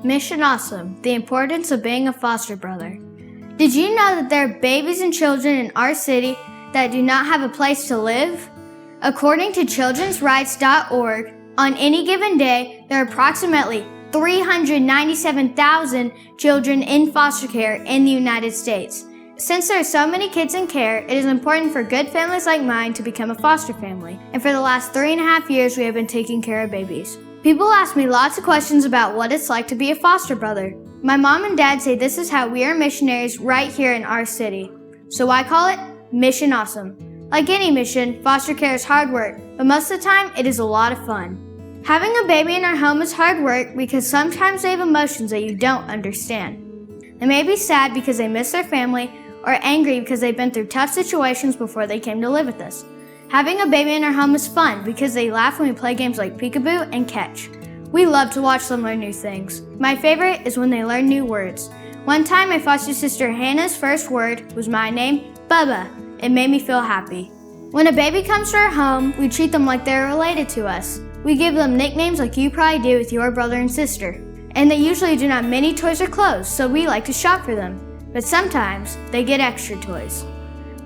Mission Awesome, the importance of being a foster brother. Did you know that there are babies and children in our city that do not have a place to live? According to childrensrights.org, on any given day, there are approximately 397,000 children in foster care in the United States. Since there are so many kids in care, it is important for good families like mine to become a foster family. And for the last 3.5 years, we have been taking care of babies. People ask me lots of questions about what it's like to be a foster brother. My mom and dad say this is how we are missionaries right here in our city. So I call it Mission Awesome. Like any mission, foster care is hard work, but most of the time, it is a lot of fun. Having a baby in our home is hard work because sometimes they have emotions that you don't understand. They may be sad because they miss their family or angry because they've been through tough situations before they came to live with us. Having a baby in our home is fun because they laugh when we play games like peekaboo and catch. We love to watch them learn new things. My favorite is when they learn new words. One time, my foster sister Hannah's first word was my name, Bubba. It made me feel happy. When a baby comes to our home, we treat them like they're related to us. We give them nicknames like you probably do with your brother and sister. And they usually do not have many toys or clothes, so we like to shop for them. But sometimes, they get extra toys.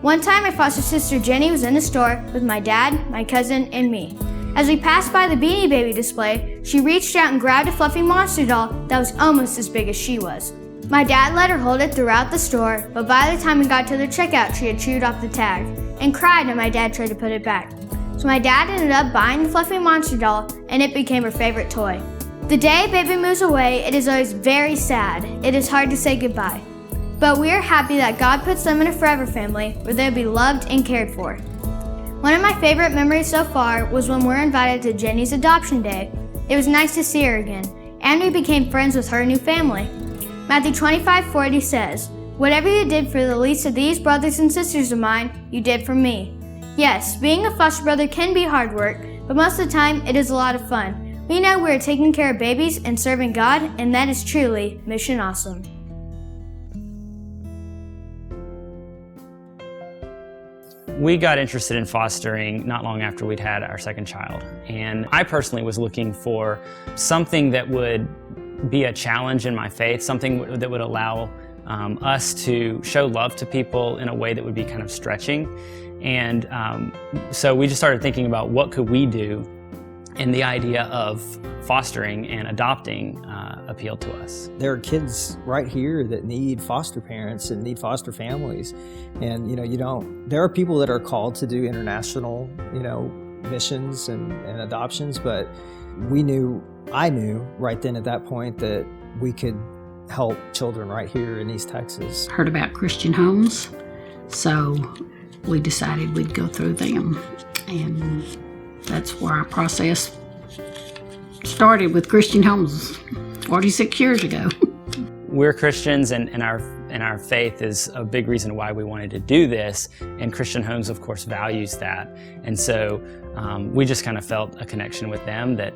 One time, my foster sister Jenny was in the store with my dad, my cousin, and me. As we passed by the Beanie Baby display, she reached out and grabbed a fluffy monster doll that was almost as big as she was. My dad let her hold it throughout the store, but by the time we got to the checkout, she had chewed off the tag and cried when my dad tried to put it back. So my dad ended up buying the fluffy monster doll, and it became her favorite toy. The day baby moves away, it is always very sad. It is hard to say goodbye. But we are happy that God puts them in a forever family where they'll be loved and cared for. One of my favorite memories so far was when we were invited to Jenny's adoption day. It was nice to see her again, and we became friends with her new family. Matthew 25:40 says, "Whatever you did for the least of these brothers and sisters of mine, you did for me." Yes, being a foster brother can be hard work, but most of the time it is a lot of fun. We know we are taking care of babies and serving God, and that is truly Mission Awesome. We got interested in fostering not long after we'd had our second child. And I personally was looking for something that would be a challenge in my faith, something that would allow us to show love to people in a way that would be kind of stretching. And so we just started thinking about what could we do, and the idea of fostering and adopting appealed to us. There are kids right here that need foster parents and need foster families. And there are people that are called to do international, missions and adoptions, but I knew right then at that point that we could help children right here in East Texas. Heard about Christian Homes, so we decided we'd go through them. And that's where our process started with Christian Homes 46 years ago. We're Christians, and our faith is a big reason why we wanted to do this, and Christian Homes, of course, values that. And so we just kind of felt a connection with them that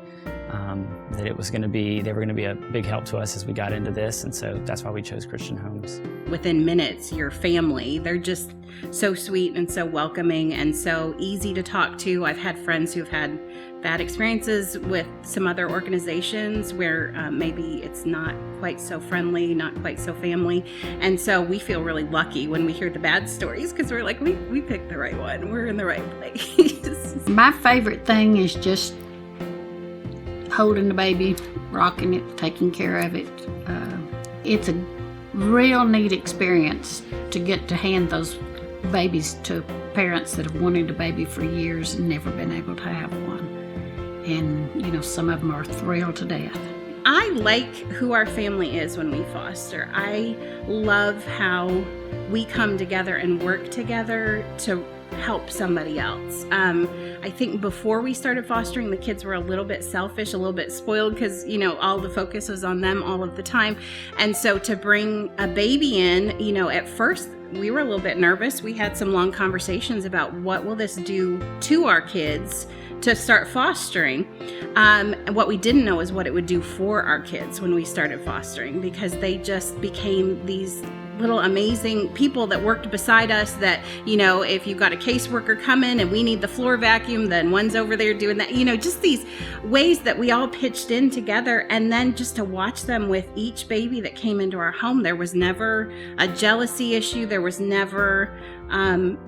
they were going to be a big help to us as we got into this, and so that's why we chose Christian Homes. Within minutes, your family, they're just so sweet and so welcoming and so easy to talk to. I've had friends who've had bad experiences with some other organizations where maybe it's not quite so friendly, not quite so family, and so we feel really lucky when we hear the bad stories because we're like, we picked the right one, we're in the right place. My favorite thing is just holding the baby, rocking it, taking care of it. It's a real neat experience to get to hand those babies to parents that have wanted a baby for years and never been able to have one. And, some of them are thrilled to death. I like who our family is when we foster. I love how we come together and work together to help somebody else. I think before we started fostering, the kids were a little bit selfish, a little bit spoiled because, all the focus was on them all of the time. And so to bring a baby in, at first we were a little bit nervous. We had some long conversations about what will this do to our kids to start fostering. What we didn't know is what it would do for our kids when we started fostering, because they just became these little amazing people that worked beside us, that, you know, if you've got a caseworker coming and we need the floor vacuum, then one's over there doing that, you know, just these ways that we all pitched in together. And then just to watch them with each baby that came into our home, there was never a jealousy issue. There was never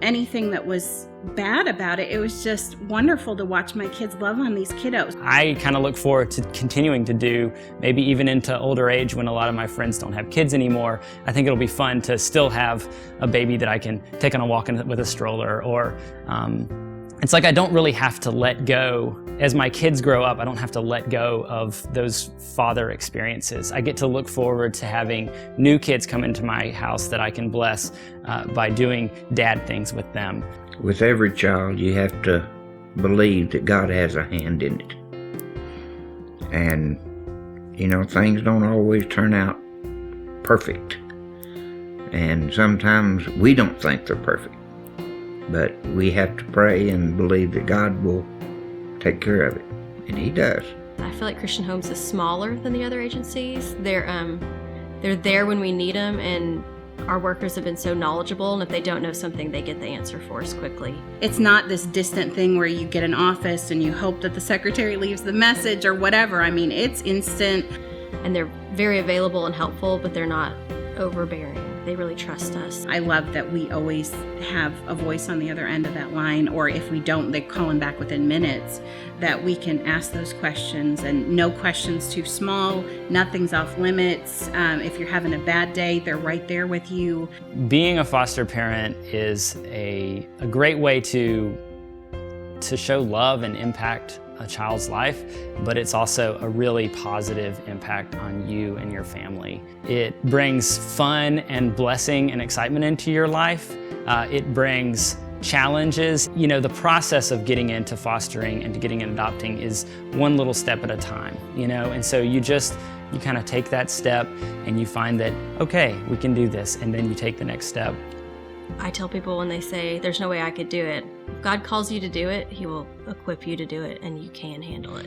anything that was bad about it. It was just wonderful to watch my kids love on these kiddos. I kind of look forward to continuing to do, maybe even into older age when a lot of my friends don't have kids anymore. I think it'll be fun to still have a baby that I can take on a walk with a stroller, or it's like I don't really have to let go. As my kids grow up, I don't have to let go of those father experiences. I get to look forward to having new kids come into my house that I can bless by doing dad things with them. With every child, you have to believe that God has a hand in it. And, you know, things don't always turn out perfect. And sometimes we don't think they're perfect. But we have to pray and believe that God will take care of it. And He does. I feel like Christian Homes is smaller than the other agencies. They're there when we need them, and our workers have been so knowledgeable, and if they don't know something, they get the answer for us quickly. It's not this distant thing where you get an office and you hope that the secretary leaves the message or whatever. I mean, it's instant. And they're very available and helpful, but they're not overbearing. They really trust us. I love that we always have a voice on the other end of that line, or if we don't, they call them back within minutes, that we can ask those questions, and no question's too small, nothing's off limits. If you're having a bad day, they're right there with you. Being a foster parent is a great way to show love and impact a child's life, but it's also a really positive impact on you and your family. It brings fun and blessing and excitement into your life. It brings challenges. You know, the process of getting into fostering and to getting into adopting is one little step at a time, you know, and so you kind of take that step and you find that, okay, we can do this, and then you take the next step. I tell people when they say, there's no way I could do it, if God calls you to do it, He will equip you to do it, and you can handle it.